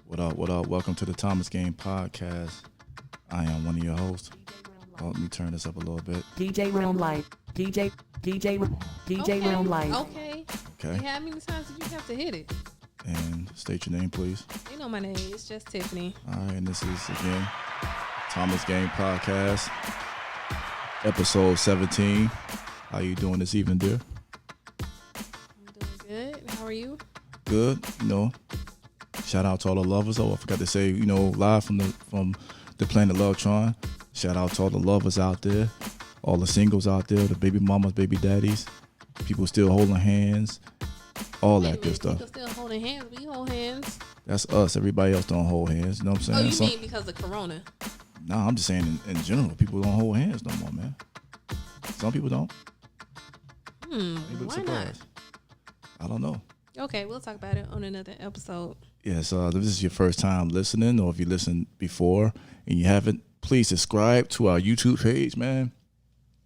What up? What up? Welcome to the Thomas Game Podcast. I am one of your hosts. Oh, let me turn this up a little bit. DJ Realm Light. DJ Realm Light. Okay. Okay. How many times did you have to hit it? And state your name, please. You know my name. It's just Tiffany. All right, and this is again Thomas Game Podcast, episode 17. How you doing this evening, dear? I'm doing good. How are you? Good. Shout out to all the lovers. Oh, I forgot to say, live from the planet Lovetron. Shout out to all the lovers out there, all the singles out there, the baby mamas, baby daddies, people still holding hands, all that good stuff. People still holding hands. We hold hands. That's us. Everybody else don't hold hands. You know what I'm saying? Oh, you mean because of Corona? Nah, I'm just saying in general, people don't hold hands no more, man. Some people don't. Why not? I don't know. Okay, we'll talk about it on another episode. Yes, if this is your first time listening, or if you listened before and you haven't, please subscribe to our YouTube page, man.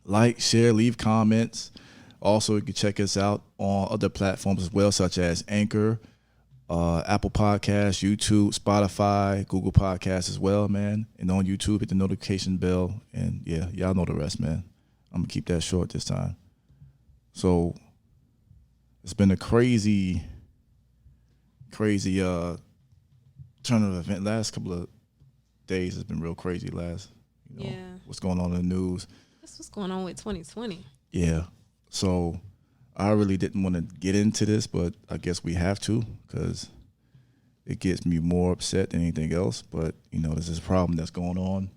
Like, share, leave comments. Also, you can check us out on other platforms as well, such as Anchor, Apple Podcasts, YouTube, Spotify, Google Podcasts as well, man. And on YouTube, hit the notification bell. And yeah, y'all know the rest, man. I'm going to keep that short this time. So it's been a crazy turn of event. Last couple of days has been real crazy. What's going on in the news. That's what's going on with 2020. Yeah. So I really didn't want to get into this, but I guess we have to because it gets me more upset than anything else. But, there's this problem that's going on,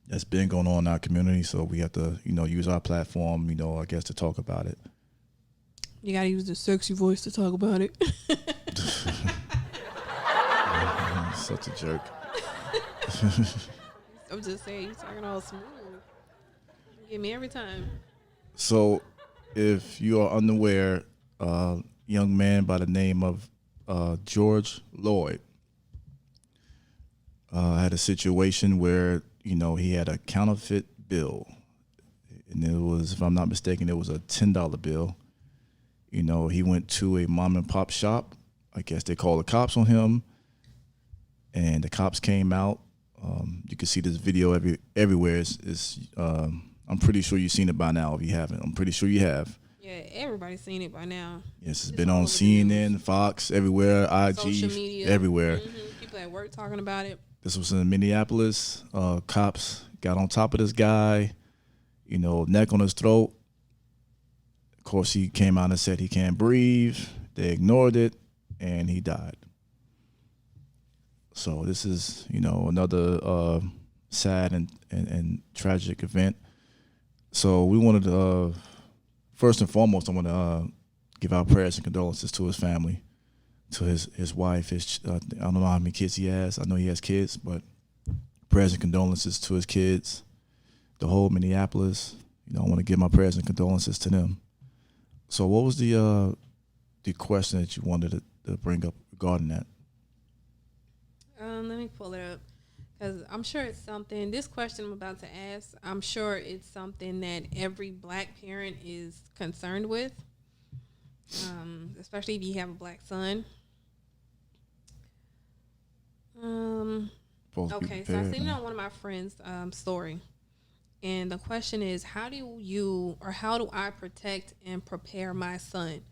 that's been going on in our community. So we have to, use our platform, I guess, to talk about it. You got to use the sexy voice to talk about it. Such a jerk. I'm just saying, you're talking all smooth. You get me every time. So, if you are unaware, young man by the name of George Floyd had a situation where, he had a counterfeit bill. And it was, if I'm not mistaken, it was a $10 bill. He went to a mom and pop shop. I guess they called the cops on him. And the cops came out. You can see this video everywhere. I'm pretty sure you've seen it by now. If you haven't, I'm pretty sure you have. Yeah, everybody's seen it by now. Yes, it's been on CNN, Fox, everywhere, IG, social media, everywhere. Mm-hmm. People at work talking about it. This was in Minneapolis. Cops got on top of this guy, neck on his throat. Of course, he came out and said he can't breathe. They ignored it, and he died. So this is, another sad and tragic event. So we wanted to, first and foremost, I want to give our prayers and condolences to his family, to his wife, I don't know how many kids he has. I know he has kids, but prayers and condolences to his kids, the whole Minneapolis. I want to give my prayers and condolences to them. So what was the question that you wanted to bring up regarding that? Let me pull it up because I'm sure it's something. This question I'm about to ask, I'm sure it's something that every black parent is concerned with, especially if you have a black son. Okay, so I seen it on one of my friends' story, and the question is, how do I protect and prepare my son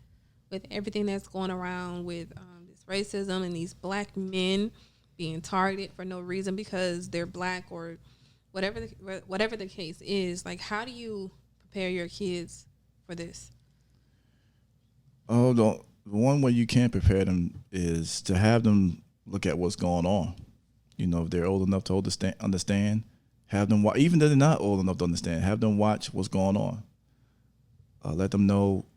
with everything that's going around with this racism and these black men being targeted for no reason because they're black or whatever the case is? Like, how do you prepare your kids for this? Oh, the one way you can prepare them is to have them look at what's going on. If they're old enough to understand, have them watch. Even if they're not old enough to understand, have them watch what's going on. Let them know,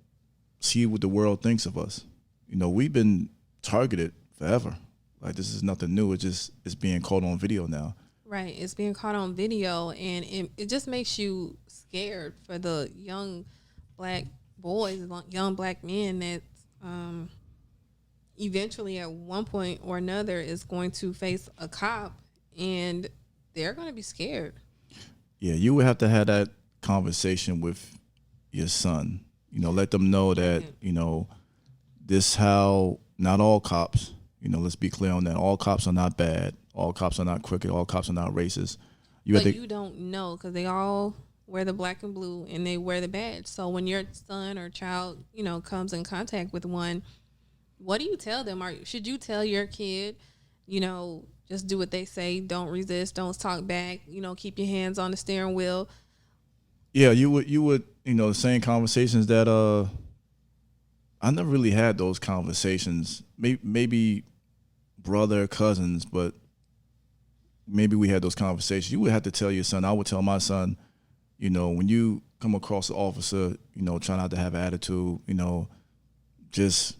see what the world thinks of us. We've been targeted forever. Like, this is nothing new. It's being caught on video now. Right. It's being caught on video, and it just makes you scared for the young black boys, young black men that eventually at one point or another is going to face a cop, and they're going to be scared. Yeah, you would have to have that conversation with your son. Let them know that, this how not all cops, let's be clear on that. All cops are not bad. All cops are not crooked. All cops are not racist. You don't know because they all wear the black and blue and they wear the badge. So when your son or child, comes in contact with one, what do you tell them? Should you tell your kid, just do what they say, don't resist, don't talk back, keep your hands on the steering wheel? Yeah, you would, the same conversations that I never really had those conversations. Maybe brother, cousins, but maybe we had those conversations. You would have to tell your son. I would tell my son, when you come across an officer, try not to have attitude, just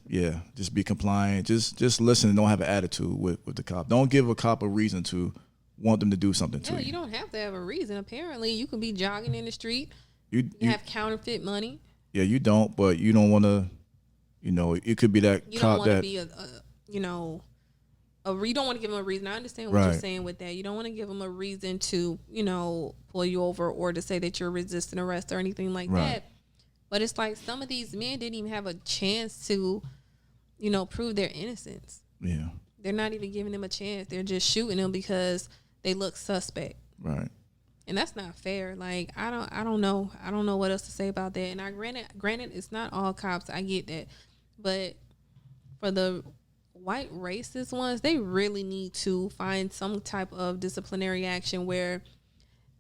be compliant. Just listen and don't have an attitude with the cop. Don't give a cop a reason to want them to do something to you. You don't have to have a reason. Apparently, you can be jogging in the street. You have counterfeit money. Yeah, you don't, but you don't want to, it could be that you cop that. You don't want to give them a reason. I understand what you're saying with that. You don't want to give them a reason to, pull you over or to say that you're resisting arrest or anything like that. But it's like some of these men didn't even have a chance to, prove their innocence. Yeah. They're not even giving them a chance. They're just shooting them because they look suspect. Right. And that's not fair. Like, I don't know. I don't know what else to say about that. And granted, it's not all cops. I get that. But for the white racist ones, they really need to find some type of disciplinary action where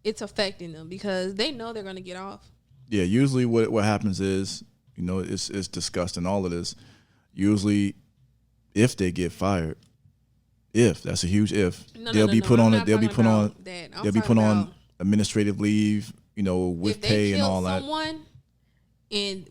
it's affecting them because they know they're going to get off. Yeah, usually what happens is, it's discussed in all of this. Usually, if they get fired, that's a huge if, they'll be put on administrative leave, with pay and all that. Someone and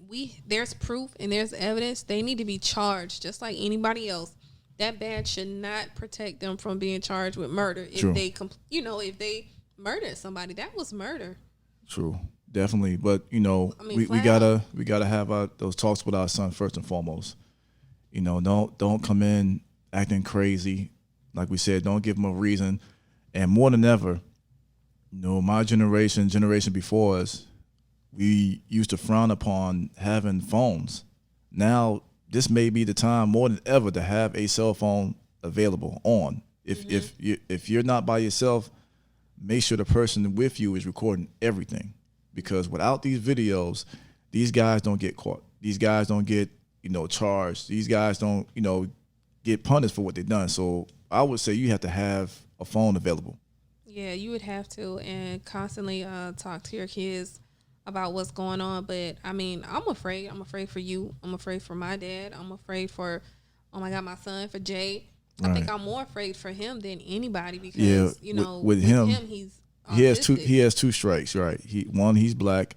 there's proof and there's evidence, they need to be charged just like anybody else. That badge should not protect them from being charged with murder. If they, if they murdered somebody, that was murder. True, definitely. But we gotta have those talks with our son first and foremost. Don't come in acting crazy. Like we said, don't give them a reason. And more than ever, my generation before us, we used to frown upon having phones. Now, this may be the time more than ever to have a cell phone available on. If you're not by yourself, make sure the person with you is recording everything. Because without these videos, these guys don't get caught. These guys don't get, charged. These guys don't, get punished for what they've done. So I would say you have to have a phone available. Yeah, you would have to, and constantly talk to your kids about what's going on. But I'm afraid. I'm afraid for you. I'm afraid for my dad. I'm afraid for, oh my God, my son, for Jay. I think I'm more afraid for him than anybody because with him he's autistic. He has two strikes, right? He's black,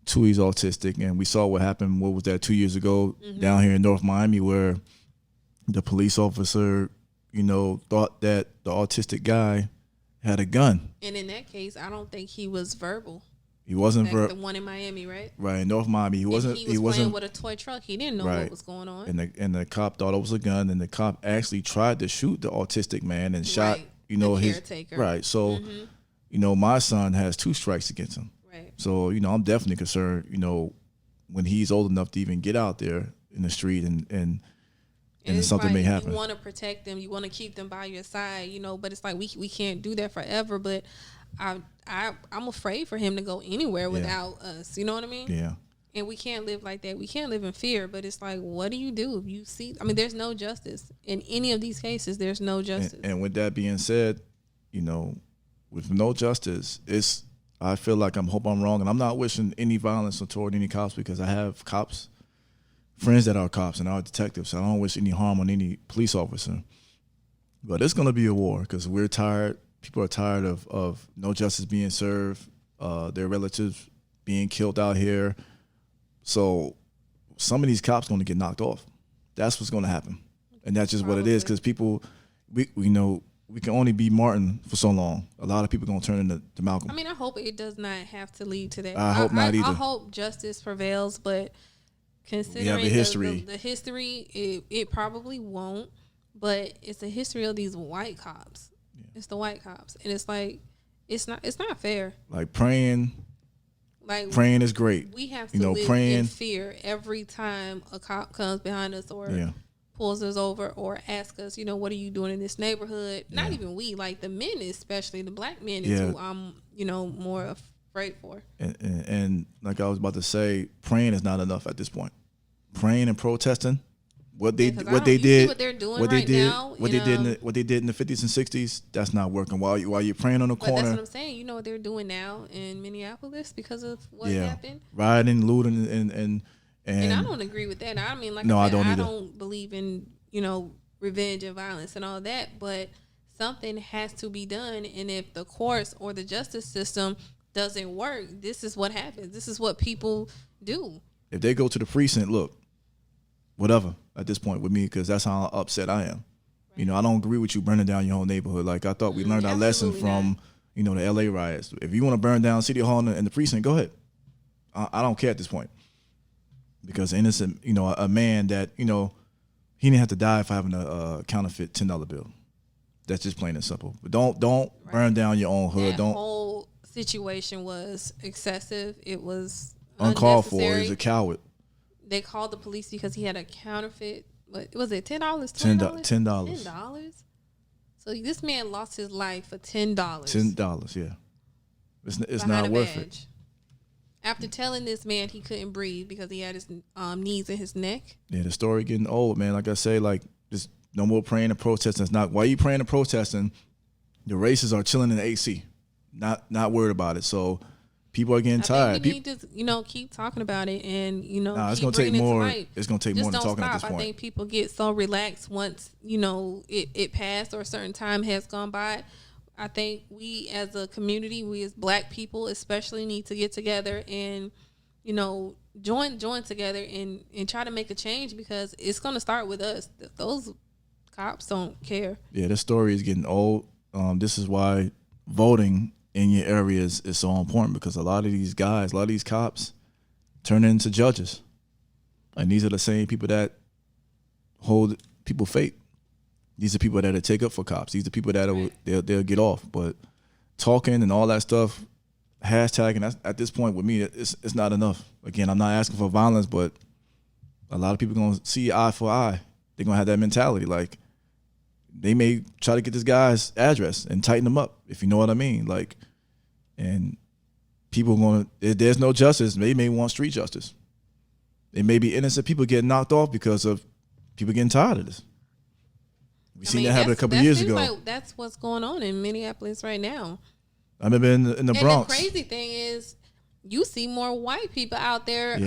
two, he's autistic, and we saw what happened. What was that 2 years ago down here in North Miami, where the police officer, thought that the autistic guy had a gun. And in that case, I don't think he was verbal. He wasn't verbal. The one in Miami, right? Right, in North Miami. He wasn't playing with a toy truck. He didn't know what was going on. And the cop thought it was a gun, and the cop actually tried to shoot the autistic man and shot, the caretaker. Right. So, my son has two strikes against him. Right. So, I'm definitely concerned, when he's old enough to even get out there in the street and something may happen. You want to protect them. You want to keep them by your side, but it's like we can't do that forever. But I'm afraid for him to go anywhere without us. You know what I mean? Yeah. And we can't live like that. We can't live in fear. But it's like, what do you do if you see? There's no justice in any of these cases. There's no justice. And with that being said, with no justice, I feel like hope I'm wrong, and I'm not wishing any violence toward any cops because I have friends that are cops and are detectives. So I don't wish any harm on any police officer. But it's going to be a war because we're tired. People are tired of no justice being served, their relatives being killed out here. So some of these cops going to get knocked off. That's what's going to happen. And that's just what it is because people, we can only be Martin for so long. A lot of people going to turn into Malcolm. I hope it does not have to lead to that. I hope not either. I hope justice prevails, but considering the history, the history, it probably won't. But it's the history of these white cops. Yeah. It's the white cops, and it's like it's not fair. Like praying is great. We have to live in fear every time a cop comes behind us or pulls us over or asks us, what are you doing in this neighborhood? Not even we, like the men, especially the black men, is who I'm, more afraid for. And like I was about to say, praying is not enough at this point. Praying and protesting, what they did, what they're doing what right they did, now, what they did in the 50s and 60s, that's not working. While you're praying on the corner, that's what I'm saying. You know what they're doing now in Minneapolis because of what happened, rioting, looting, and I don't agree with that. I mean, like I don't believe in revenge and violence and all that, but something has to be done. And if the courts or the justice system doesn't work, this is what happens. This is what people do. If they go to the precinct, look, whatever at this point with me, because that's how upset I am. Right. I don't agree with you burning down your whole neighborhood. Like I thought we learned our lesson from the LA riots. If you want to burn down City Hall and the precinct, go ahead. I don't care at this point, because innocent, a man that he didn't have to die for having a counterfeit $10 bill. That's just plain and simple. But don't burn down your own hood. That whole situation was excessive. It was uncalled for. He's a coward. They called the police because he had a counterfeit. What was it? $10? $10. $10. So this man lost his life for $10. $10, yeah. It's not worth it. After telling this man he couldn't breathe because he had his knees in his neck. Yeah, the story getting old, man. Like I say, just no more praying and protesting. It's not, why you praying and protesting? The racists are chilling in the AC, not worried about it. So people are getting tired. We need to, keep talking about it, and it's gonna take more. It's gonna take more than talking at this point. I think people get so relaxed once it passed or a certain time has gone by. I think we as a community, we as black people especially, need to get together and join together and try to make a change, because it's gonna start with us. Those cops don't care. Yeah, this story is getting old. This is why voting in your areas is so important, because a lot of these cops turn into judges. And these are the same people that hold people fate. These are people that take up for cops. These are people that they'll get off. But talking and all that stuff, hashtagging, at this point with me, it's not enough. Again, I'm not asking for violence, but a lot of people going to see eye for eye. They're going to have that mentality. Like, they may try to get this guy's address and tighten him up, if you know what I mean. Like, and people going to, if there's no justice, they may want street justice. It may be innocent people getting knocked off because of people getting tired of this. We seen that happen a couple years ago. Like that's what's going on in Minneapolis right now. I remember in the Bronx. The crazy thing is, you see more white people out there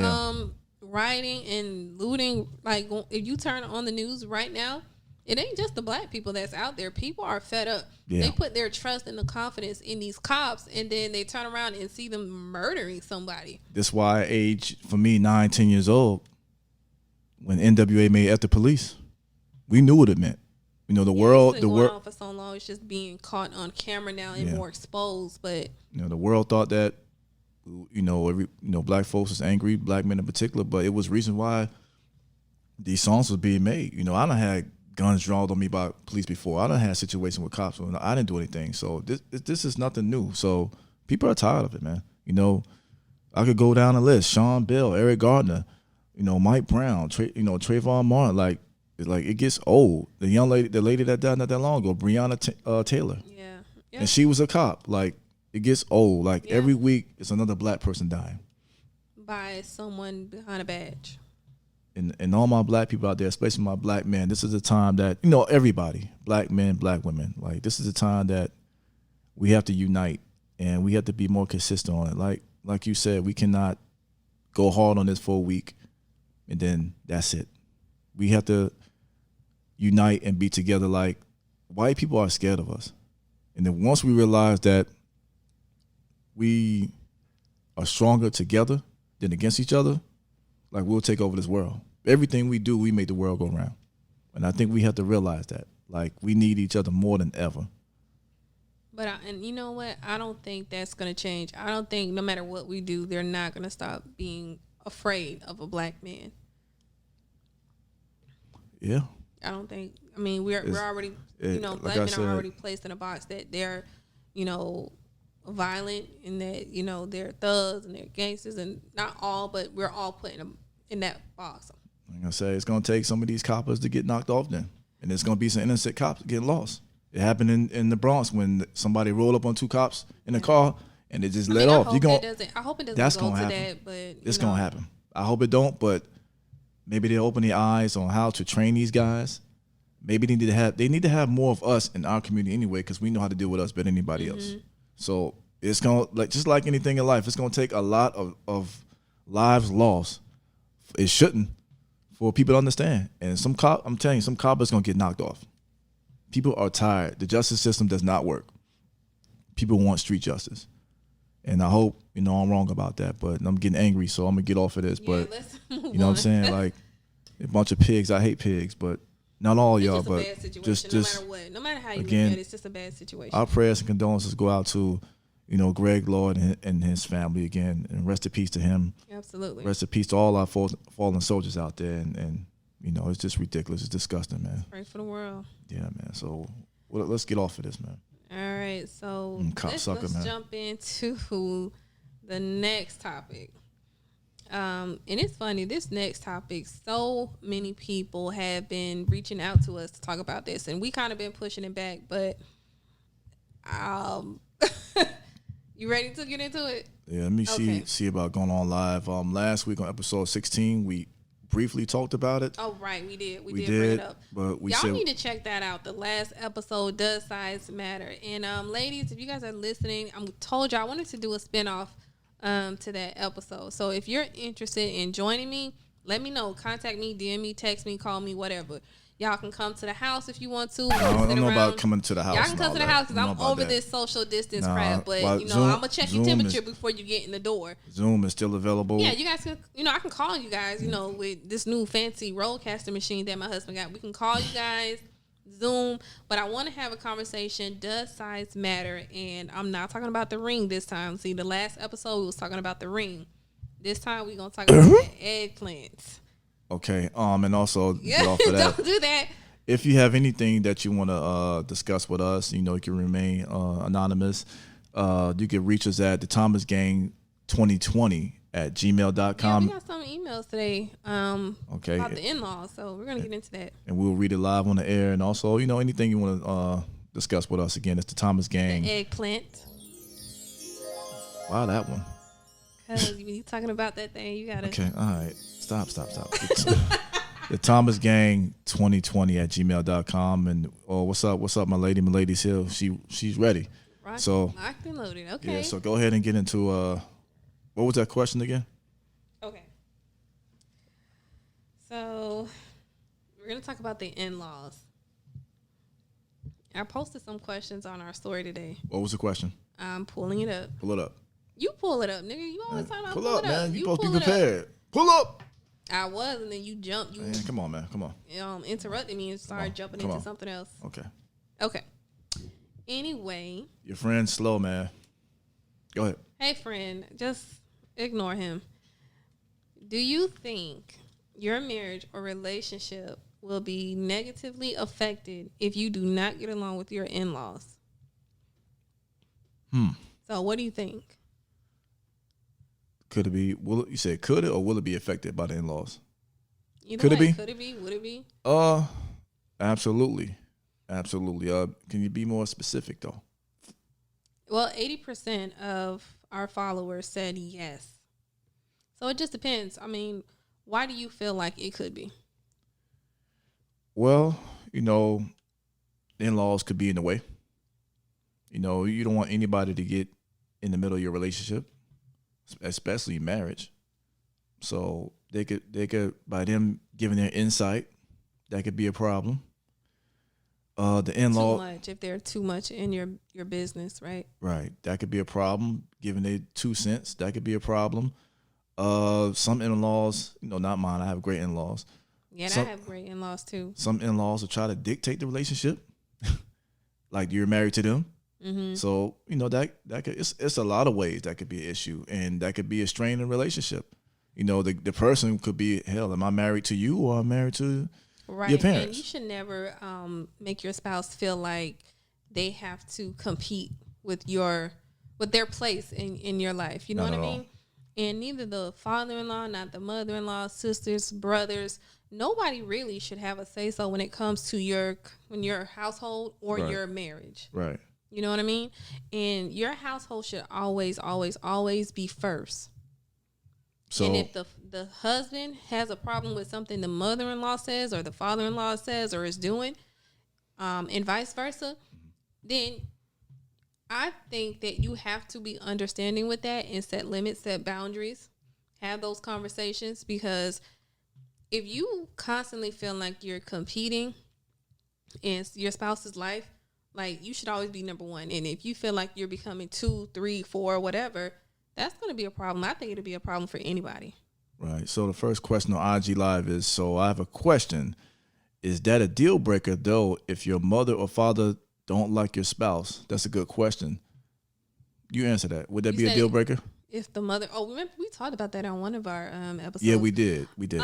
rioting and looting. Like, if you turn on the news right now, it ain't just the black people that's out there. People are fed up. Yeah. They put their trust and the confidence in these cops, and then they turn around and see them murdering somebody. That's why age, for me, 9, 10 years old, when NWA made F the Police, we knew what it meant. The world, the world on for so long, it's just being caught on camera now and more exposed. But the world thought that black folks was angry, black men in particular. But it was reason why these songs was being made. I done had guns drawn on me by police before. I done had situations with cops when I didn't do anything. So this is nothing new. So people are tired of it, man. I could go down the list: Sean Bell, Eric Gardner, Mike Brown, Trayvon Martin, it gets old. The lady that died not that long ago, Breonna Taylor. Yeah. And she was a cop. It gets old. Every week, it's another black person dying. By someone behind a badge. And all my black people out there, especially my black men, this is a time that, everybody, black men, black women, this is a time that we have to unite, and we have to be more consistent on it. Like you said, we cannot go hard on this for a week, and then that's it. We have to unite and be together. White people are scared of us. And then once we realize that we are stronger together than against each other, we'll take over this world. Everything we do, we make the world go round. And I think we have to realize that. We need each other more than ever. But and you know what? I don't think that's going to change. I don't think no matter what we do, they're not going to stop being afraid of a black man. Yeah. I don't think. I mean, we're already, black men are already placed in a box that they're, violent, and that they're thugs and they're gangsters, and not all, but we're all put in that box. Like I say, it's gonna take some of these coppers to get knocked off then, and it's gonna be some innocent cops getting lost. It happened in the Bronx when somebody rolled up on 2 cops in a car and it just let off. I hope it doesn't that's go gonna to happen. that, but It's gonna happen. I hope it don't, but maybe they'll open their eyes on how to train these guys. Maybe they need to have more of us in our community anyway, because we know how to deal with us better than anybody else. So it's gonna, like, just like anything in life, it's gonna take a lot of lives lost. It shouldn't, for people to understand. And I'm telling you, some coppers gonna get knocked off. People are tired. The justice system does not work. People want street justice. And I hope, I'm wrong about that, but I'm getting angry, so I'm gonna get off of this. But you know what I'm saying? Like, a bunch of pigs. I hate pigs, but not all y'all, but just no matter what. No matter how you again, look at it, it's just a bad situation. Our prayers and condolences go out to, Greg Lloyd and his family again, and rest in peace to him. Absolutely. Rest in peace to all our fallen soldiers out there, and it's just ridiculous. It's disgusting, man. Pray for the world. Yeah, man. So let's get off of this, man. All right, so let's jump into the next topic. And it's funny, this next topic, so many people have been reaching out to us to talk about this, and we kind of been pushing it back, but you ready to get into it? Yeah, let me see about going on live. Last week on episode 16, we briefly talked about it. Oh, right, we did bring it up. But y'all need to check that out. The last episode, Does Size Matter? And ladies, if you guys are listening, I told you I wanted to do a spinoff to that episode. So if you're interested in joining me, let me know. Contact me, DM me, text me, call me, whatever. Y'all can come to the house if you want to. I don't know about coming to the house. Y'all can come to the house because I'm over this social distance crap. But, I'm going to check your temperature before you get in the door. Zoom is still available. Yeah, you guys can, I can call you guys, with this new fancy roadcaster machine that my husband got. We can call you guys, Zoom. But I want to have a conversation. Does size matter? And I'm not talking about the ring this time. See, the last episode we was talking about the ring. This time we're going to talk about the eggplants. Okay. And also get off of that. Don't do that. If you have anything that you want to discuss with us, you can remain anonymous. You can reach us at the Thomas Gang 2020@gmail.com. Yeah, we got some emails today about the in-laws, so we're gonna get into that. And we'll read it live on the air. And also, anything you want to discuss with us, again, it's the Thomas Gang. The eggplant. Wow, that one. Because when you talking about that thing, you gotta. Okay, all right. Stop. The Thomas Gang 2020@gmail.com. And what's up, my lady? My lady's here. She's ready. Rock, so locked and loaded. Okay. Yeah. So go ahead and get into what was that question again? Okay. So we're gonna talk about the in-laws. I posted some questions on our story today. What was the question? I'm pulling it up. Pull it up. You pull it up, nigga. You always talking about pull up, man. You supposed to be pull prepared. Pull up. I was, and then you jumped. Man, come on, man. Come on. Interrupted me and started jumping into something else. Okay. Anyway. Your friend's slow, man. Go ahead. Hey, friend. Just ignore him. Do you think your marriage or relationship will be negatively affected if you do not get along with your in-laws? So what do you think? Could it be? You said could it, or will it be affected by the in-laws? Could it be? Could it be? Would it be? Absolutely. Can you be more specific though? Well, 80% of our followers said yes. So it just depends. I mean, why do you feel like it could be? Well, in-laws could be in the way. You don't want anybody to get in the middle of your relationship, especially marriage. So they could by them giving their insight, that could be a problem. The in-law, too much, if they're too much in your business, right? Right, that could be a problem. Giving their 2 cents, that could be a problem. Some in-laws, not mine. I have great in-laws. Yeah, I have great in-laws too. Some in-laws will try to dictate the relationship, like you're married to them. Mm-hmm. So that could, it's a lot of ways that could be an issue, and that could be a strain in a relationship. The person could be, hell, am I married to you or am I married to your parents? And you should never make your spouse feel like they have to compete with their place in your life. You know what I mean? And neither the father-in-law, not the mother-in-law, sisters, brothers, nobody really should have a say so when it comes to your household or Right. your marriage. Right. You know what I mean? And your household should always, always, always be first. So And if the husband has a problem with something the mother-in-law says or the father-in-law says or is doing, and vice versa, then I think that you have to be understanding with that and set limits, set boundaries, have those conversations, because if you constantly feel like you're competing in your spouse's life, like, you should always be number one. And if you feel like you're becoming 2, 3, 4, whatever, that's going to be a problem. I think it'll be a problem for anybody. right. So the first question on IG Live is, so I have a question. Is that a deal breaker, though, if your mother or father don't like your spouse? That's a good question. You answer that. Would that be a deal breaker? If the mother, remember we talked about that on one of our episodes. Yeah, we did. We did.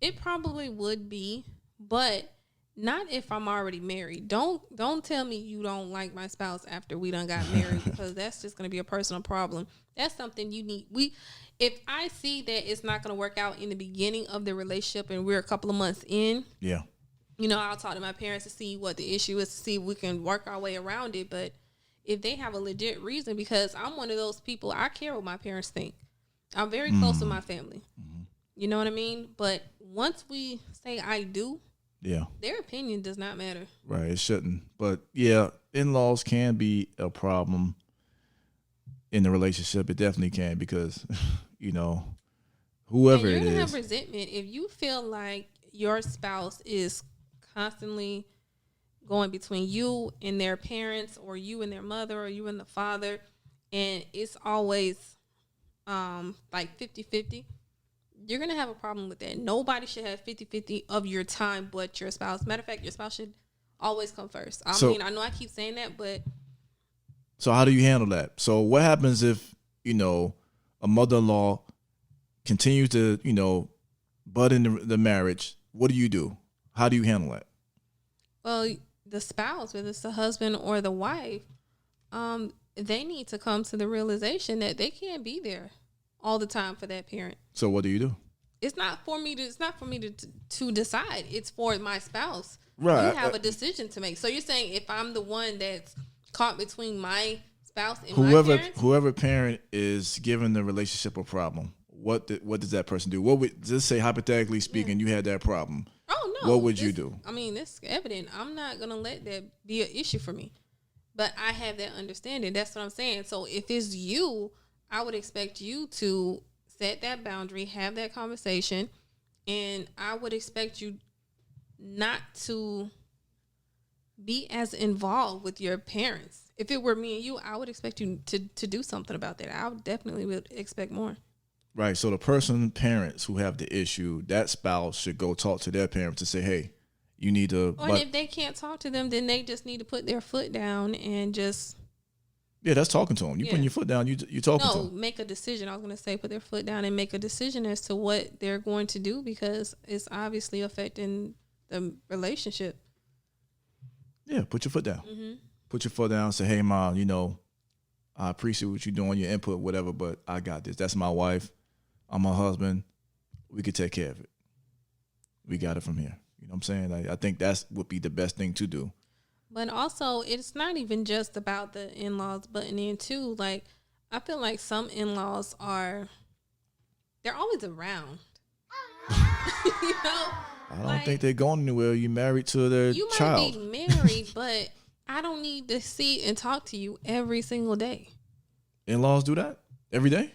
It probably would be, but not if I'm already married. Don't tell me you don't like my spouse after we done got married, because that's just going to be a personal problem. That's something you need. If I see that it's not going to work out in the beginning of the relationship and we're a couple of months in, yeah. I'll talk to my parents to see what the issue is, to see if we can work our way around it. But if they have a legit reason, because I'm one of those people, I care what my parents think. I'm very close to my family. Mm-hmm. You know what I mean? But once we say I do, yeah, their opinion does not matter. Right, it shouldn't. But yeah, in-laws can be a problem in the relationship. It definitely can, because, whoever and it you're gonna is. have resentment if you feel like your spouse is constantly going between you and their parents, or you and their mother, or you and the father, and it's always like 50-50. You're going to have a problem with that. Nobody should have 50-50 of your time but your spouse. Matter of fact, your spouse should always come first. I know I keep saying that, but... So how do you handle that? So what happens if, a mother-in-law continues to, butt in the marriage? What do you do? How do you handle that? Well, the spouse, whether it's the husband or the wife, they need to come to the realization that they can't be there all the time for that parent. So what do you do? It's not for me to decide. It's for my spouse. Right. You have a decision to make. So you're saying if I'm the one that's caught between my spouse and my parents? Whoever parent is giving the relationship a problem, what does that person do? What would, just say hypothetically speaking, you had that problem. Oh no. What would you do? I mean, it's evident. I'm not gonna let that be an issue for me. But I have that understanding. That's what I'm saying. So if it's you, I would expect you to set that boundary, have that conversation, and I would expect you not to be as involved with your parents. If it were me and you, I would expect you to do something about that. I would definitely expect more. Right. So the parents who have the issue, that spouse should go talk to their parents and say, hey, you need to... Or if they can't talk to them, then they just need to put their foot down and just... Yeah, that's talking to them. You putting your foot down, you talking to them. No, make a decision. I was going to say put their foot down and make a decision as to what they're going to do, because it's obviously affecting the relationship. Yeah, put your foot down. Mm-hmm. Put your foot down and say, hey, Mom, I appreciate what you're doing, your input, whatever, but I got this. That's my wife. I'm my husband. We could take care of it. We got it from here. You know what I'm saying? I think that would be the best thing to do. But also, it's not even just about the in-laws butting in too. Like, I feel like some in-laws they're always around. I don't think they're going anywhere. You married to their child. You might be married, but I don't need to see and talk to you every single day. In-laws do that every day?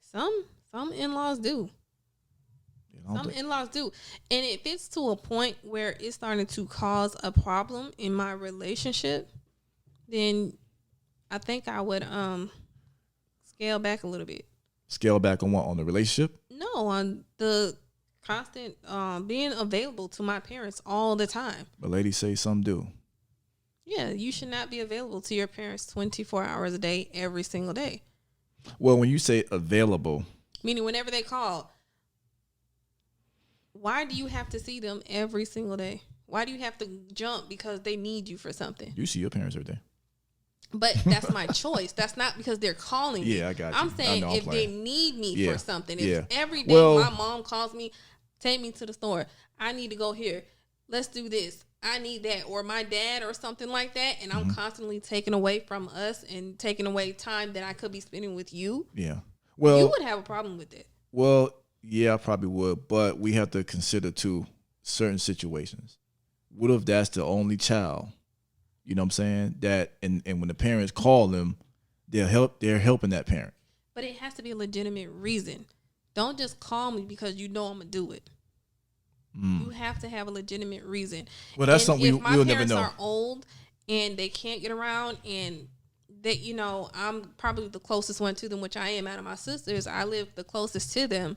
Some in-laws do. Some in-laws do. And if it's to a point where it's starting to cause a problem in my relationship, then I think I would scale back a little bit. Scale back on what? On the relationship? No, on the constant being available to my parents all the time. But ladies say some do. Yeah, you should not be available to your parents 24 hours a day, every single day. Well, when you say available... Meaning whenever they call... Why do you have to see them every single day? Why do you have to jump because they need you for something? You see your parents every day. But that's my choice. That's not because they're calling me. Yeah, I got you. I'm saying if they need me for something. If every day my mom calls me, Take me to the store. I need to go here. Let's do this. I need that. Or my dad or something like that. And I'm constantly taking away from us and taking away time that I could be spending with you. Yeah. Well, you would have a problem with it. Well, yeah, I probably would. But we have to consider, too, certain situations. What if that's the only child? You know what I'm saying? That and when the parents call them, they're helping that parent. But it has to be a legitimate reason. Don't just call me because you know I'm gonna do it. You have to have a legitimate reason. Well, that's something we'll never know. If my parents are old and they can't get around, and that I'm probably the closest one to them, which I am out of my sisters. I live the closest to them.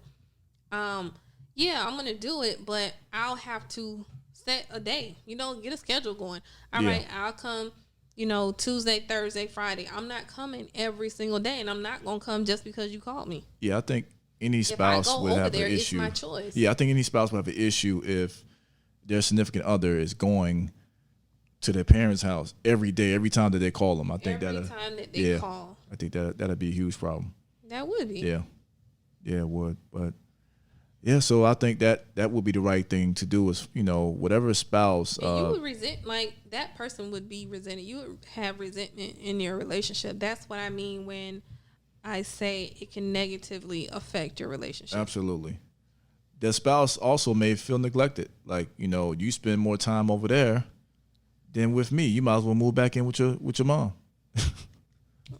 Yeah, I'm gonna do it, but I'll have to set a day. Get a schedule going. All right, I'll come. Tuesday, Thursday, Friday. I'm not coming every single day, and I'm not gonna come just because you called me. Yeah, I think any spouse would have an issue. It's my choice. Yeah, I think any spouse would have an issue if their significant other is going to their parents' house every day, every time that they call them. I think every time that they call. I think that'd be a huge problem. That would be. Yeah, it would. But yeah, so I think that would be the right thing to do is whatever spouse. And you would resent, that person would be resented. You would have resentment in your relationship. That's what I mean when I say it can negatively affect your relationship. Absolutely. The spouse also may feel neglected. You spend more time over there than with me. You might as well move back in with your mom.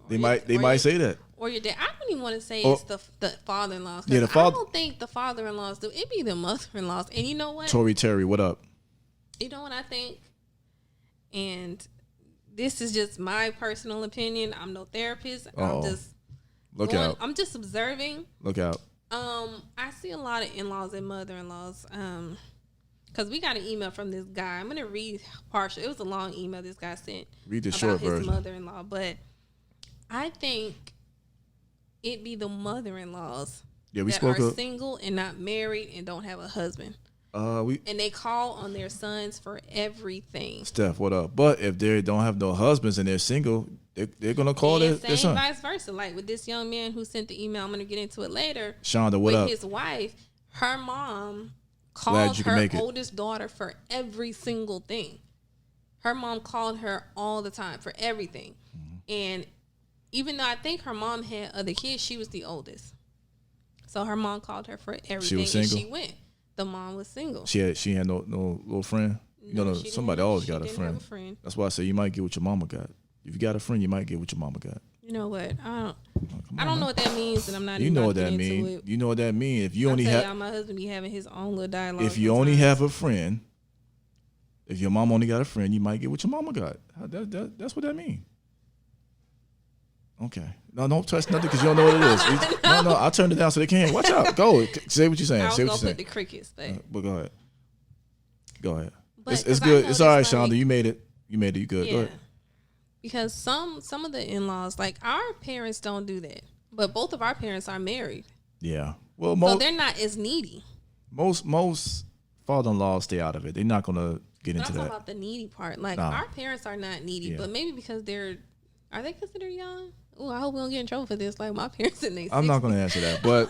They might say that. Or your dad. I don't even want to say it's the father-in-laws. Yeah, I don't think the father-in-laws do. It be the mother-in-laws. And you know what? Tori Terry, what up? You know what I think? And this is just my personal opinion. I'm no therapist. I'm just Look out. I'm just observing. Look out. I see a lot of in-laws and mother-in-laws. Because we got an email from this guy. I'm gonna read partial. It was a long email this guy sent. Read the about short his version. Mother-in-law, but I think it be the mother-in-laws that are single and not married and don't have a husband. And they call on their sons for everything. Steph, what up? But if they don't have no husbands and they're single, they're gonna call their son. Vice versa. Like with this young man who sent the email, I'm gonna get into it later. Shonda, what up? With his wife, her mom called her oldest daughter for every single thing. Her mom called her all the time for everything. And even though I think her mom had other kids, she was the oldest. So her mom called her for everything. She was single? And she went. The mom was single. She had no little friend? Somebody always got a friend. That's why I say you might get what your mama got. If you got a friend, you might get what your mama got. You know what? I don't know what that means, and I'm not. You even know what that means. It. You know what that means. If you only have, my husband be having his own little dialogue. If you only have a friend, if your mom only got a friend, you might get what your mama got. That's what that means. Okay. No, don't touch nothing because you don't know what it is. No, I'll turn it down so they can't. Watch out. Go. Say what you're saying. I was Say what gonna you're saying. put the crickets, but go ahead. Go ahead. But it's good. It's all right, Shonda. You made it. You good. Yeah. Go ahead. Because some of the in-laws, our parents don't do that. But both of our parents are married. Yeah. Well, so they're not as needy. Most father-in-laws stay out of it. They're not gonna get into that. I'm talking about the needy part. Our parents are not needy, but maybe because are they considered young? Oh, I hope we don't get in trouble for this. Like my parents in their 60s. I'm not going to answer that, but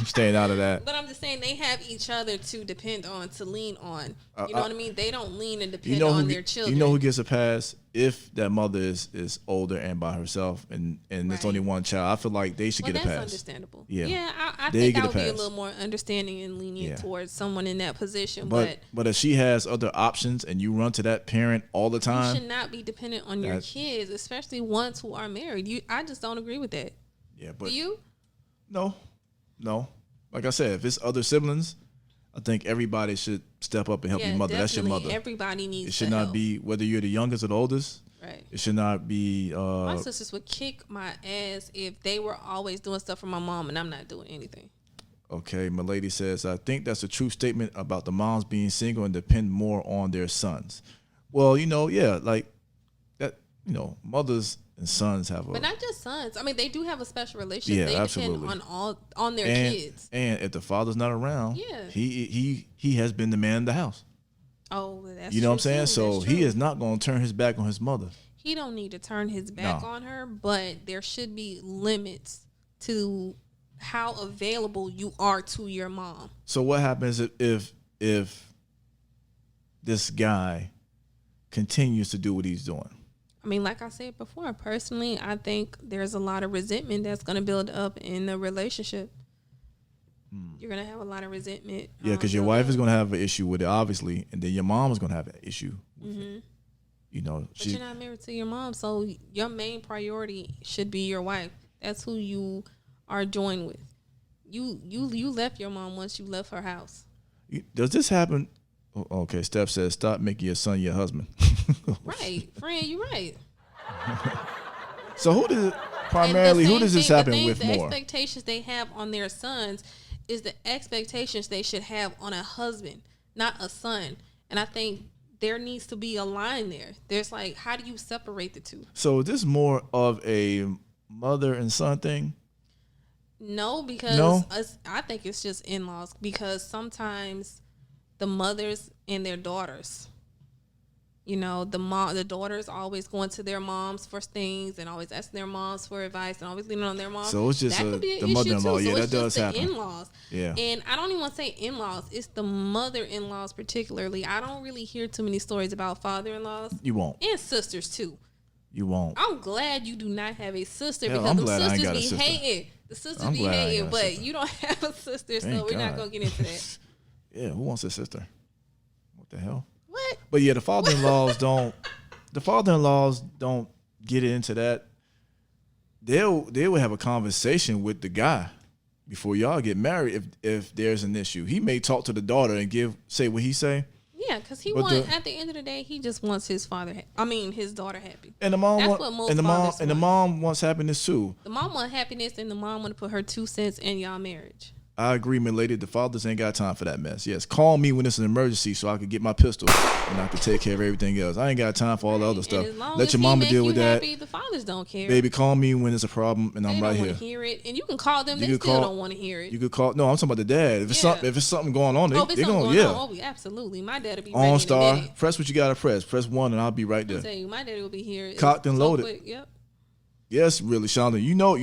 staying out of that. But I'm just saying they have each other to depend on, to lean on. You know what I mean? They don't lean and depend on their children. You know who gets a pass? If that mother is older and by herself and there's only one child, I feel like they should get a pass. That's understandable. Yeah, I think I would be a little more understanding and lenient towards someone in that position. But if she has other options and you run to that parent all the time, you should not be dependent on your kids, especially ones who are married. I just don't agree with that. Yeah, but do you? No. Like I said, if it's other siblings, I think everybody should step up and help your mother. That's your mother. Everybody needs. It should not be whether you're the youngest or the oldest. Right. It should not be. My sisters would kick my ass if they were always doing stuff for my mom and I'm not doing anything. Okay, my lady says, I think that's a true statement about the moms being single and depend more on their sons. Well, like that. Mothers and sons have but not just sons. I mean, they do have a special relationship. They absolutely. depend on their kids. And if the father's not around, he has been the man of the house. Oh, that's you know what I'm saying? Too. So he is not going to turn his back on his mother. He don't need to turn his back on her, but there should be limits to how available you are to your mom. So what happens if this guy continues to do what he's doing? I mean, like I said before, personally, I think there's a lot of resentment that's going to build up in the relationship. You're going to have a lot of resentment. Yeah, because your wife is going to have an issue with it, obviously, and then your mom is going to have an issue with it. You know, but you're not married to your mom, so your main priority should be your wife. That's who you are joined with. You left your mom once you left her house. Does this happen? Okay, Steph says, stop making your son your husband. Right, friend, you're right. So who does this happen with more? The expectations they have on their sons is the expectations they should have on a husband, not a son. And I think there needs to be a line there. There's like, how do you separate the two? So is this more of a mother and son thing? No, because I think it's just in-laws, because sometimes the mothers and their daughters, you know, the daughters always going to their moms for things and always asking their moms for advice and always leaning on their moms. So it's just the mother-in-law. So yeah, that does happen. In-laws. Yeah. And I don't even want to say in-laws. It's the mother-in-laws particularly. I don't really hear too many stories about father-in-laws. You won't. And sisters too. You won't. I'm glad you do not have a sister, Hell, because I'm the glad I ain't sisters got a be sister. hating. The sisters I'm be glad I ain't hating, got a but sister. you don't have a sister, so Thank we're not God. going to get into that. Yeah, who wants a sister? What the hell? What? But yeah, the father-in-laws don't. The father-in-laws don't get into that. They will have a conversation with the guy before y'all get married if there's an issue. He may talk to the daughter and say what he say. Yeah, because at the end of the day, he just wants his his daughter happy. And the mom That's what most and the fathers want. mom wants happiness too. The mom wants happiness, and the mom want to put her 2 cents in y'all marriage. I agree, my lady. The fathers ain't got time for that mess. Yes, call me when it's an emergency so I can get my pistol and I can take care of everything else. I ain't got time for all the other stuff. And as long Let as your mama he deal make with you that. happy, the fathers don't care. Baby, call me when it's a problem and I'm they right don't here. want to hear it, and you can call them. You They could still call- don't want to hear it. You could call. No, I'm talking about the dad. If it's something going on, if it's they something going going yeah. on, absolutely. My dad'll be ready in a OnStar, minute. press what you gotta press. Press 1 and I'll be right I'll there. tell you, my daddy will be here. Cocked and so loaded. quick. Yep. Yes, really, Shonda. You know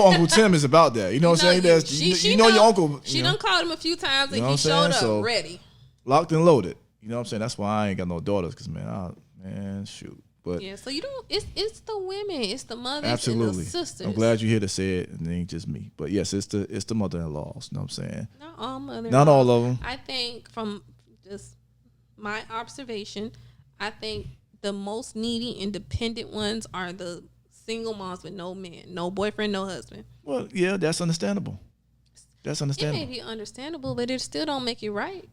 Uncle Tim is about that. You know what I'm saying? You know your uncle. She done called him a few times, and You know he what I'm showed up saying? So, ready. Locked and loaded. You know what I'm saying? That's why I ain't got no daughters, because man, shoot. But Yeah, so you don't. It's the women, it's the mothers, absolutely, and the sisters. I'm glad you're here to say it, and it ain't just me. But yes, it's the mother-in-laws. You know what I'm saying? Not all mothers. Not all of them. I think from just my observation, I think the most needy, independent ones are the single moms with no man, no boyfriend, no husband. Well, yeah, that's understandable. That's It understandable. may be understandable, but it still don't make it right.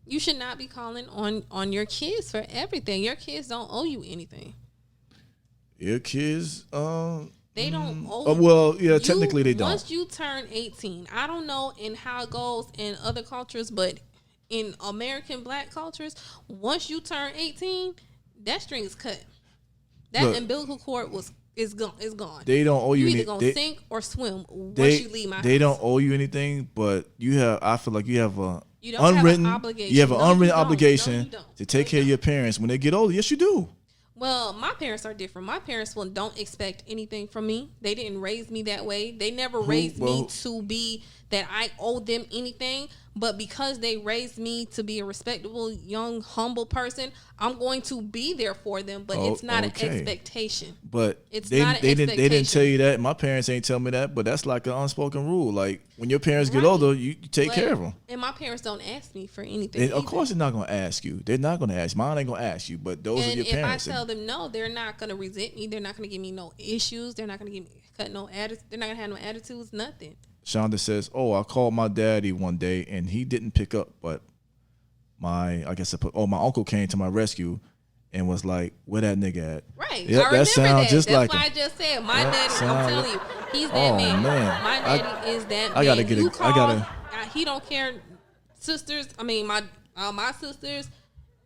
You should not be calling on your kids for everything. Your kids don't owe you anything. Your kids, They don't owe well, yeah, technically they don't. Once you turn 18, I don't know in how it goes in other cultures, but in American black cultures, once you turn 18, that string is cut. That Look, umbilical cord is gone. They don't owe you You either anything. gonna sink or swim once you leave my house. They don't owe you anything, but I feel like you have a You don't have an unwritten obligation. You have an No, you unwritten don't. No, obligation you don't. to take care of your parents when they get older. Yes, you do. Well, my parents are different. My parents don't expect anything from me. They didn't raise me that way. They never raised me to be that I owe them anything. But because they raised me to be a respectable, young, humble person, I'm going to be there for them. But it's not an expectation. But It's they not an didn't expectation. tell you that. My parents ain't tell me that. But that's like an unspoken rule. Like when your parents get older, you take care of them. And my parents don't ask me for anything. And of course, they're not going to ask you. They're not going to ask. Mine ain't going to ask you. But those are your parents. If I tell them no, they're not going to resent me. They're not going to give me no issues. They're not going to they're not going to have no attitudes. Nothing. Shonda says, I called my daddy one day and he didn't pick up, but my uncle came to my rescue and was like, where that nigga at? Right. Yep, I remember that sounds just That's like why him. I just said my daddy, I'm telling you, he's that Oh, man. man. My daddy is that man. I gotta get He don't care. Sisters, my sisters,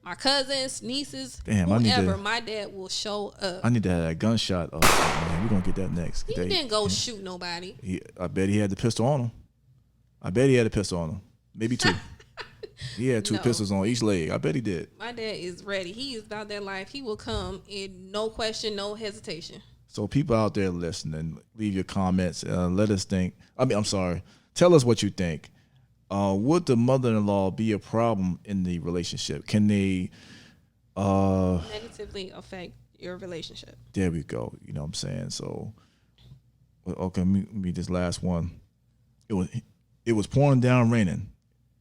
my cousins, nieces, Damn, whoever, my dad will show up. I need to have that gunshot. Man, we're going to get that next. He didn't go shoot nobody. I bet he had the pistol on him. Maybe 2. He had 2 pistols on each leg. I bet he did. My dad is ready. He is about that life. He will come in no question, no hesitation. So people out there listening, leave your comments. Let us think. I'm sorry. Tell us what you think. Would the mother-in-law be a problem in the relationship? Can they negatively affect your relationship? There we go. You know what I'm saying? So, okay, me this last one. It was pouring down raining.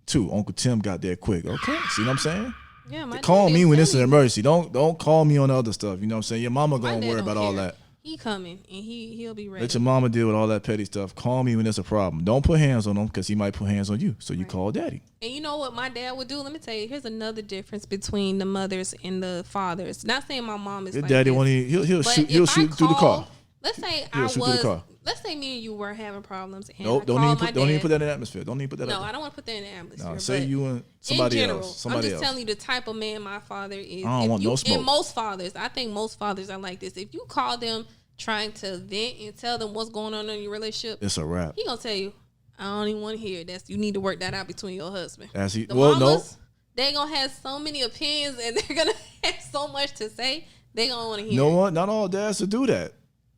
Too. Uncle Tim got there quick. Okay, see what I'm saying? Yeah, my call dad me when tell it's an me. emergency. Don't call me on the other stuff. You know what I'm saying? Your mama My gonna dad worry don't about all care. that. He coming and he'll be ready. Let your mama deal with all that petty stuff. Call me when there's a problem. Don't put hands on him because he might put hands on you. So you call daddy. And you know what my dad would do? Let me tell you. Here's another difference between the mothers and the fathers. Not saying my mom is Your like daddy this, he'll but shoot through the car. Let's say He'll shoot through the car. Let's say me and you were having problems. And Nope, I don't called even put that in the atmosphere. Don't even put that. No, out I don't want to put that in the atmosphere. No, say but you and somebody in general, else. I'm just telling you the type of man my father is. I don't want no smoke. And most fathers, I think most fathers are like this. If you call them trying to vent and tell them what's going on in your relationship, It's a wrap. he gonna tell you, I don't even want to hear it. You need to work that out between your husband. The no. mamas, they gonna have so many opinions and they're gonna have so much to say. They gonna want to hear. You know what? Not all dads will do that.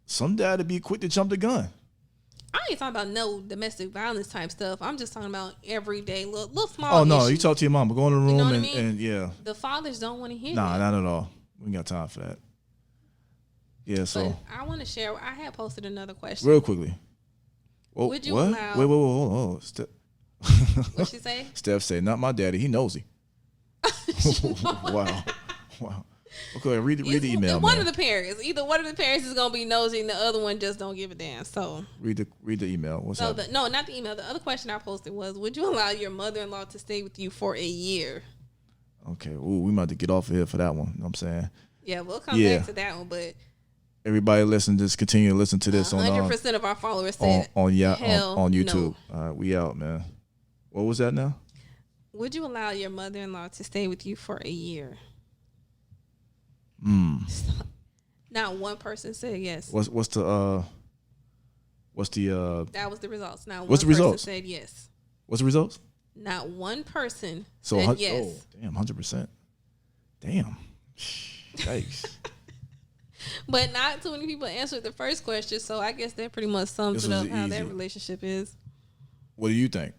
Some dad would be quick to jump the gun. I ain't talking about no domestic violence type stuff. I'm just talking about everyday little small. Oh no, issues. you talk to your mama. Go in the room You know what I and, mean? and yeah. The fathers don't want to hear. Nah, that. not at all. We ain't got time for that. Yeah, so But I want to share. I had posted another question. real quickly. Whoa, Would you what? allow- Wait, hold on. What she say? Steph said, "Not my daddy. He nosy." Wow. Okay, read the email. One man. of the parents, either one of the parents is gonna be nosy, and the other one just don't give a damn. So Read the email. What's no, up? no, not the email. The other question I posted was, would you allow your mother-in-law to stay with you for a year? Okay. Ooh, we might have to get off of here for that one. You know what I'm saying? Yeah, we'll come back to that one, but everybody listen, just continue to listen to this 100% of our followers said on YouTube. No. All right, we out, man. What was that now? Would you allow your mother-in-law to stay with you for a year? Not one person said yes. What's the That was the results. Not what's the one person results? said yes. What's the results? Not one person So said yes. Oh, damn, 100%. Damn. Yikes. But not too many people answered the first question, so I guess that pretty much sums it up how that relationship is. What do you think?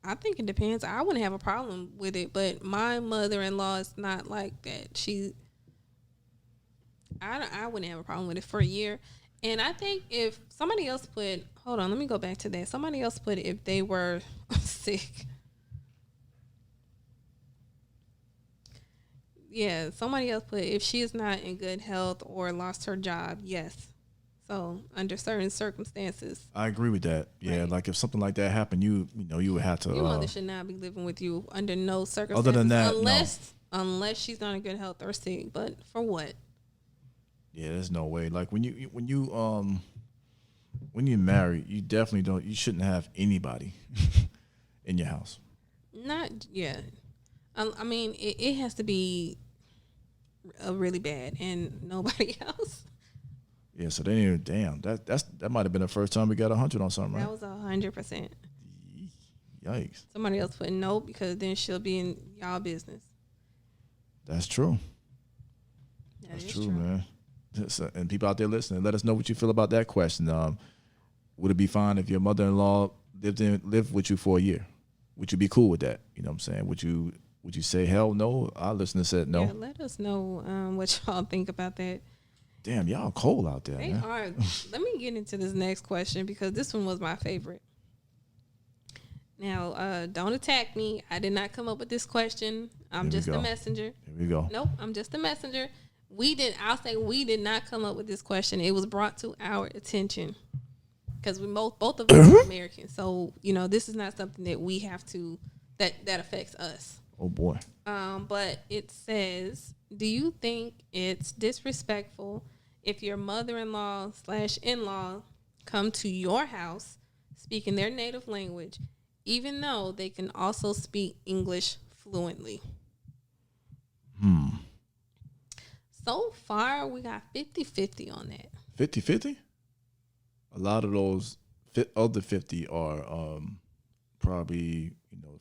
I think it depends. I wouldn't have a problem with it, but my mother-in-law is not like that. I wouldn't have a problem with it for a year. And I think if somebody else hold on, let me go back to that. Somebody else put it if they were sick. Yeah, somebody else put if she is not in good health or lost her job, yes. So under certain circumstances, I agree with that. Yeah, right. like if something like that happened, you would have to. Your mother should not be living with you under no circumstances. Other than that, unless she's not in good health or sick. But for what? Yeah, there's no way. Like when you're married, you definitely you shouldn't have anybody in your house. I mean, it has to be really bad and nobody else. Yeah, so they damn that might have been the first time we got 100 on something, right? That was 100%. Yikes! Somebody else put no because then she'll be in y'all business. That's true. That's true, man. And people out there listening, let us know what you feel about that question. Would it be fine if your mother-in-law lived with you for a year? Would you be cool with that? You know what I'm saying? Would you say hell no? Our listener said no. Yeah, let us know what y'all think about that. Damn, y'all cold out there, They man. are. Let me get into this next question because this one was my favorite. Now, don't attack me. I did not come up with this question. I'm just a messenger. Here we go. Nope, I'm just a messenger. I'll say we did not come up with this question. It was brought to our attention because we both of us are American. So, this is not something that we have to, that affects us. Oh boy. But it says, do you think it's disrespectful if your mother-in-law / in-law come to your house speaking their native language, even though they can also speak English fluently? So far, we got 50-50 on that. 50-50? A lot of those other 50 are probably,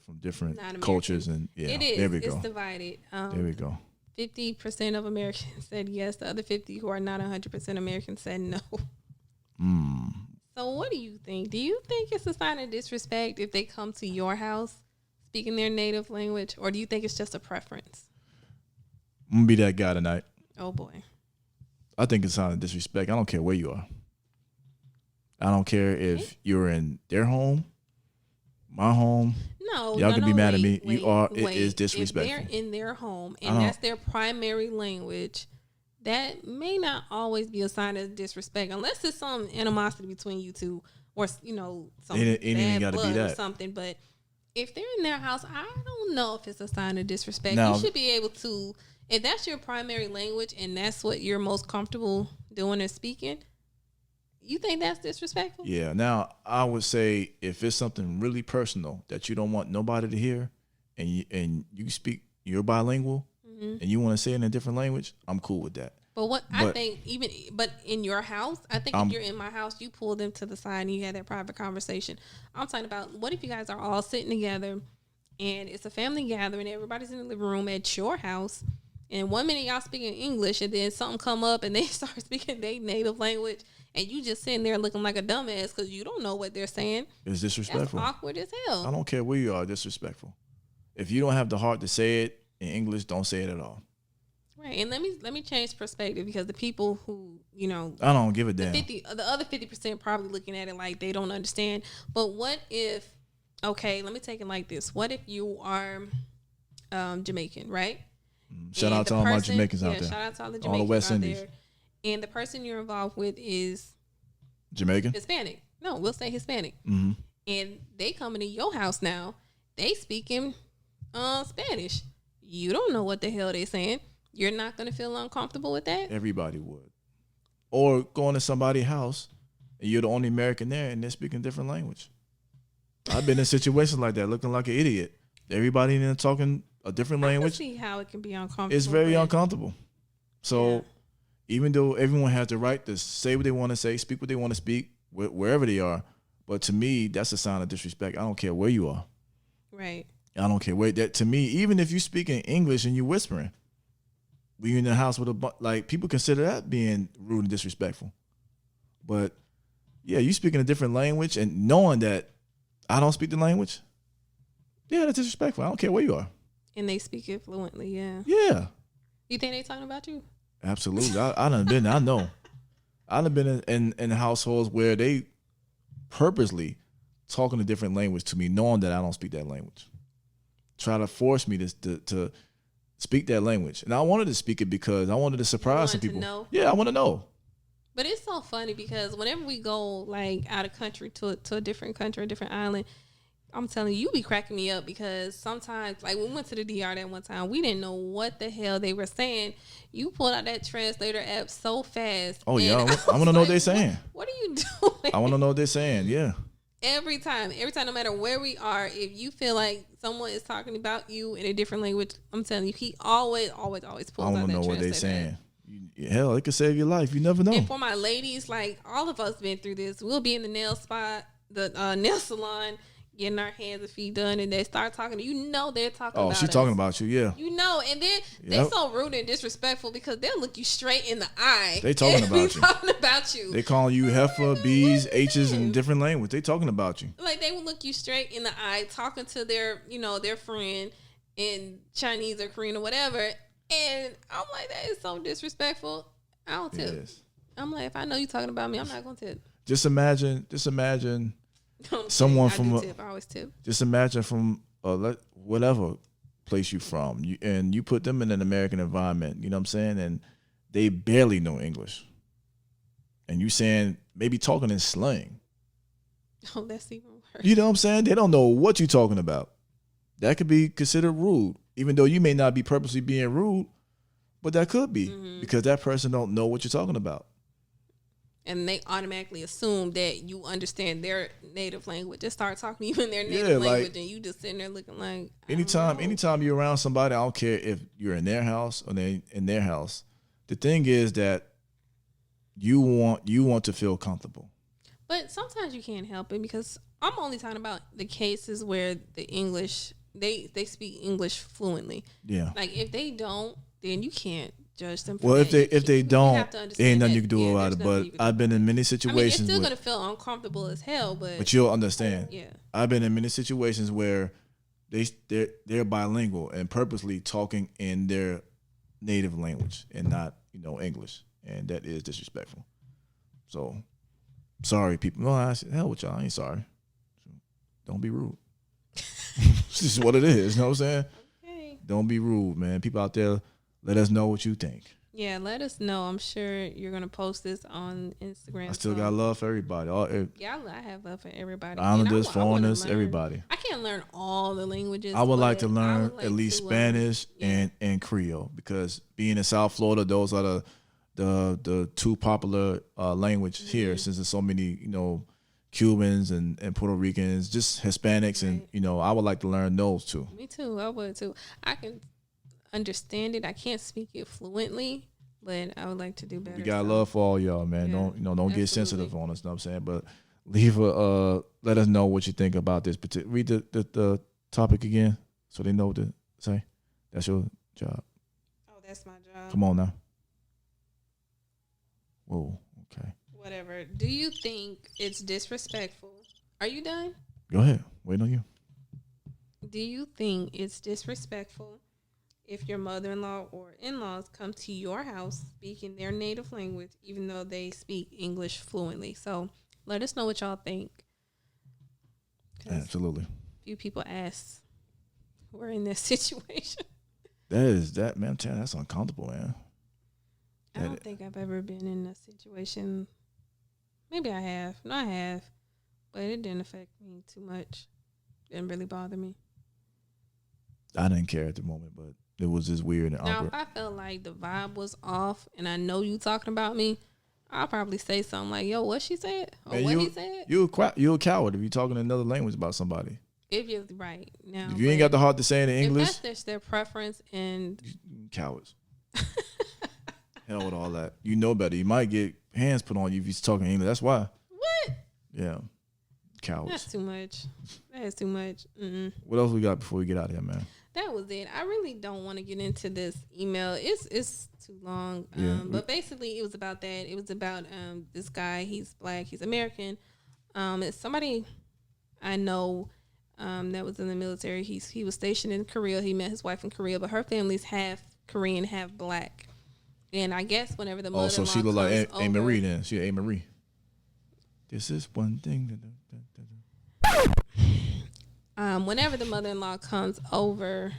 from different cultures. And yeah, It is. there we go. It's divided. There we go. 50% of Americans said yes. The other 50 who are not 100% Americans said no. So what do you think? Do you think it's a sign of disrespect if they come to your house speaking their native language, or do you think it's just a preference? I'm gonna be that guy tonight. Oh boy. I think it's a sign of disrespect. I don't care where you are. I don't care if you're in their home, my home. No, y'all can be mad at me. Wait, It is disrespectful. If they're in their home and that's their primary language, that may not always be a sign of disrespect, unless it's some animosity between you two, or some bad blood or something. But if they're in their house, I don't know if it's a sign of disrespect. Now, you should be able to, if that's your primary language and that's what you're most comfortable doing and speaking. You think that's disrespectful? Yeah. Now, I would say if it's something really personal that you don't want nobody to hear, and you speak, you're bilingual, and you want to say it in a different language, I'm cool with that. But I think but in your house, I think if you're in my house, you pull them to the side and you have that private conversation. I'm talking about, what if you guys are all sitting together and it's a family gathering, everybody's in the living room at your house, and 1 minute y'all speaking English and then something come up and they start speaking their native language, and you just sitting there looking like a dumbass because you don't know what they're saying. It's disrespectful. That's awkward as hell. I don't care where you are, disrespectful. If you don't have the heart to say it in English, don't say it at all. Right, and let me change perspective, because the people who, I don't give a damn. The other 50% probably looking at it like they don't understand. But what if, okay, let me take it like this. What if you are Jamaican, right? Shout out to all my Jamaicans out there. Shout out to all the Jamaicans all the West Indies. there. And the person you're involved with is Jamaican? Hispanic. No, we'll say Hispanic. Mm-hmm. And they coming to your house now. They speaking Spanish. You don't know what the hell they saying. You're not going to feel uncomfortable with that? Everybody would. Or going to somebody's house and you're the only American there and they're speaking a different language. I've been in situations like that, looking like an idiot. Everybody in there talking a different language. I can see how it can be uncomfortable. It's very uncomfortable. So even though everyone has the right to say what they want to say, speak what they want to speak, wherever they are, but to me, that's a sign of disrespect. I don't care where you are. Right. I don't care where. That, to me, even if you speak in English and you whispering, when you're in the house with people consider that being rude and disrespectful. But yeah, you speaking a different language and knowing that I don't speak the language, yeah, that's disrespectful. I don't care where you are. And they speak it fluently, yeah. Yeah. You think they talking about you? Absolutely. I done been, I know. I done been in households where they purposely talking a different language to me, knowing that I don't speak that language. Try to force me to speak that language. And I wanted to speak it because I wanted to surprise some people. Yeah, I want to know. But it's so funny because whenever we go like out of country to a different country, a different island, I'm telling you be cracking me up, because sometimes, like when we went to the DR that one time, we didn't know what the hell they were saying. You pulled out that translator app so fast. Oh yeah, I want to know what they're saying. What are you doing? I want to know what they're saying. Yeah. Every time, no matter where we are, if you feel like someone is talking about you in a different language, I'm telling you, he always pulls out that translator. I want to know what they're saying. Hell, it could save your life. You never know. And for my ladies, like all of us been through this. We'll be in the nail spot, the nail salon, getting our hands and feet done, and they start talking to you. They're talking about us. Oh, she's talking about you, yeah. And then they're so rude and disrespectful because they'll look you straight in the eye. They talking about you. Talking about you. They calling you heifer, B's, H's in different language. They talking about you. Like they will look you straight in the eye, talking to their friend in Chinese or Korean or whatever. And I'm like, that is so disrespectful. I don't tip. Yes. I'm like, if I know you talking about me, I'm not gonna tip. Just imagine someone from I always tip. Just imagine from whatever place you from, and you put them in an American environment, you know what I'm saying, and they barely know English, and you saying maybe talking in slang. Oh, that's even worse. You know what I'm saying? They don't know what you're talking about. That could be considered rude, even though you may not be purposely being rude, but that could be because that person don't know what you're talking about. And they automatically assume that you understand their native language. Just start talking to you in their native language, and you just sitting there looking like. Anytime you're around somebody, I don't care if you're in their house or they in their house. The thing is that you want to feel comfortable. But sometimes you can't help it, because I'm only talking about the cases where the English they speak English fluently. Yeah. Like if they don't, then you can't judge them. For Well, that. if they You don't, have to there understand ain't nothing that, you can do about there's it. nothing But you can do I've been in many I mean, it's situations. still gonna feel uncomfortable as hell, But you'll understand. yeah, I've been in many situations where they're bilingual and purposely talking in their native language and not English, and that is disrespectful. So sorry, people. No, hell with y'all. I ain't sorry. Don't be rude. This is what it is. You know what I'm saying? okay. Don't be rude, man. People out there, let us know what you think. Yeah, let us know. I'm sure you're gonna post this on Instagram. I still got love for everybody. Yeah, I have love for everybody. Islanders, And I wanna foreigners, learn- everybody. I can't learn all the languages. I would like to but I learn would like at least to, Spanish yeah. and Creole, because being in South Florida, those are the two popular language here, since there's so many Cubans and Puerto Ricans, just Hispanics, Right. and I would like to learn those too. Me too. I would too. I can understand it. I can't speak it fluently, but I would like to do better. We got so. love for all y'all, man. Yeah, Don't get absolutely. sensitive on us. Know what I'm saying? But let us know what you think about this. Read the topic again so they know what to say. That's your job. Oh, that's my job. Come on now. Whoa. Okay. Whatever. Do you think it's disrespectful? Are you done? Go ahead. Waiting on you. Do you think it's disrespectful if your mother-in-law or in-laws come to your house speaking their native language, even though they speak English fluently? So let us know what y'all think. 'Cause Absolutely. few people ask who are in this situation. That man. I'm telling you, that's uncomfortable, man. I don't think I've ever been in a situation. Maybe I have. No, I have. But it didn't affect me too much. Didn't really bother me. I didn't care at the moment, but it was just weird and Now, awkward. if I felt like the vibe was off and I know you talking about me, I'll probably say something like, yo, what she said? Or Man, what he said? you're a coward if you're talking another language about somebody. If you're right. Now, If you ain't got the heart to say it in English, if that's their preference and cowards. Hell with all that. You know better. You might get hands put on you if you're talking English. That's why. what? Yeah. Cowards. That's too much. That is too much. Mm-mm. What else we got before we get out of here, man? That was it. I really don't want to get into this email. It's too long. Yeah. But basically, it was about that. It was about this guy. He's black. He's American. It's somebody I know that was in the military. He was stationed in Korea. He met his wife in Korea, but her family's half Korean, half black. And I guess whenever the mother-in-law So she look like comes A. over- Marie then. She A. Marie. This is one thing. Whenever the mother-in-law comes over,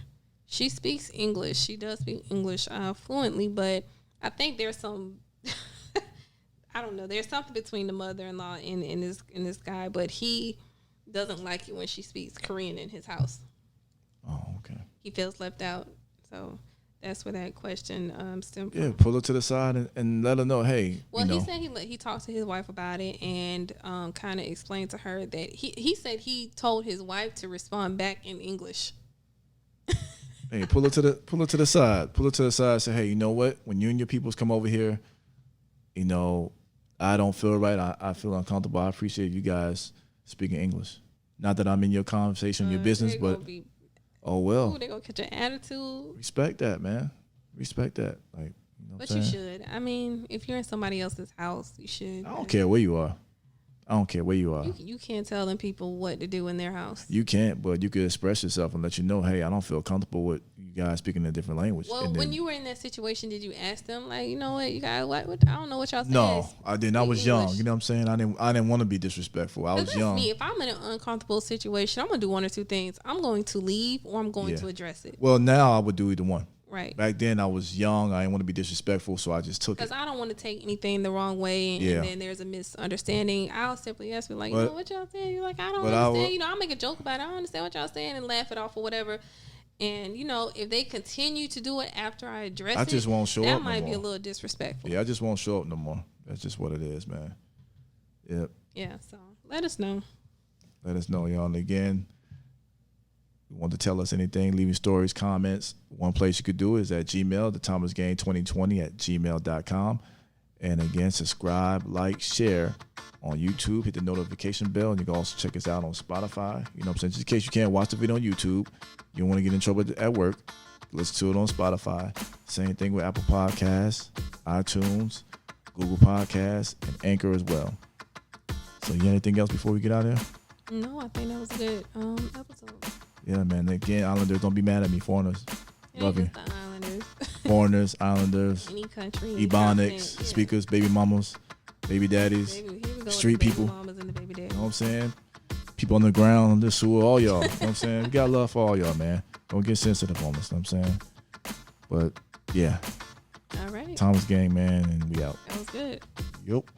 she speaks English. She does speak English fluently, but I think there's some, I don't know, there's something between the mother-in-law and this guy, but he doesn't like it when she speaks Korean in his house. Oh, okay. He feels left out. So that's where that question stemmed from. Yeah, pull her to the side and let her know, hey, Well, he said he talked to his wife about it and kind of explained to her that he said he told his wife to respond back in English. hey, pull her to the side. Pull her to the side. Say, hey, you know what? When you and your peoples come over here, I don't feel right. I feel uncomfortable. I appreciate you guys speaking English. Not that I'm in your conversation, your business, but oh well. They're gonna catch an attitude. Respect that, man. Respect that. Like, But you should. I mean, if you're in somebody else's house, you should. I don't care where you are. I don't care where you are. You can't tell them people what to do in their house. You can't, but you could express yourself and let you know, hey, I don't feel comfortable with you guys speaking a different language. Well, and when you were in that situation, did you ask them, like, you know what, you guys, what I don't know what y'all saying. No, I didn't. I was young. English. You know what I'm saying? I didn't want to be disrespectful. I was That's young. me. If I'm in an uncomfortable situation, I'm gonna do one or two things. I'm going to leave or I'm going Yeah. to address it. Well, now I would do either one. Right. Back then, I was young. I didn't want to be disrespectful, so I just took Because it. I don't want to take anything the wrong way, and, Yeah. and then there's a misunderstanding. I'll simply ask me, like, you But- know what y'all saying? You're like, I don't but I understand. will- I'll make a joke about it. I don't understand what y'all saying and laugh it off or whatever. And, if they continue to do it after I address I it, just won't show that up no might be a more. little disrespectful. Yeah, I just won't show up no more. That's just what it is, man. Yep. Yeah, so let us know. Let us know, y'all. And again, you want to tell us anything, leaving stories, comments, one place you could do is at Gmail, the Thomas Gang 2020 at gmail.com. And again, subscribe, like, share on YouTube, hit the notification bell, and you can also check us out on Spotify. You know what I'm saying? Just in case you can't watch the video on YouTube, you don't want to get in trouble at work, Listen to it on Spotify. Same thing with Apple Podcasts, iTunes, Google Podcasts, and Anchor as well. So, you got anything else before we get out of here? No, I think that was a good episode. Yeah, man. Again, Islanders, don't be mad at me. Foreigners, love you. The Islanders. Foreigners, Islanders, Any country. Any Ebonics, continent, speakers, baby mamas, baby daddies, Here we go with street the baby people. mamas and the baby daddies. You know what I'm saying? People on the ground, on the sewer, all y'all. You know what I'm saying? We got love for all y'all, man. Don't get sensitive on us, you know what I'm saying? But, yeah. All right. Thomas Gang, man, and we out. That was good. Yup.